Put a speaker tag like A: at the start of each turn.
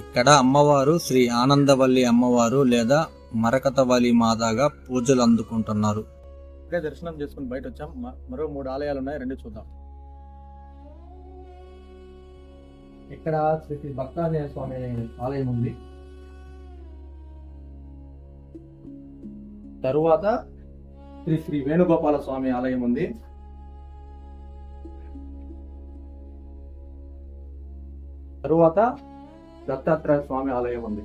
A: ఇక్కడ అమ్మవారు శ్రీ ఆనందవల్లి అమ్మవారు లేదా మరకతవల్లి మాతగా పూజలు అందుకుంటున్నారు.
B: ఇక్కడే దర్శనం చేసుకుని బయట వచ్చాం. మరో 3 ఆలయాలు ఉన్నాయి, రెండు చూద్దాం. ఇక్కడ శ్రీ భక్తాంజనేయ స్వామి ఆలయం ఉంది. తరువాత శ్రీ వేణుగోపాల స్వామి ఆలయం ఉంది. తరువాత దత్తాత్రేయ స్వామి ఆలయం ఉంది.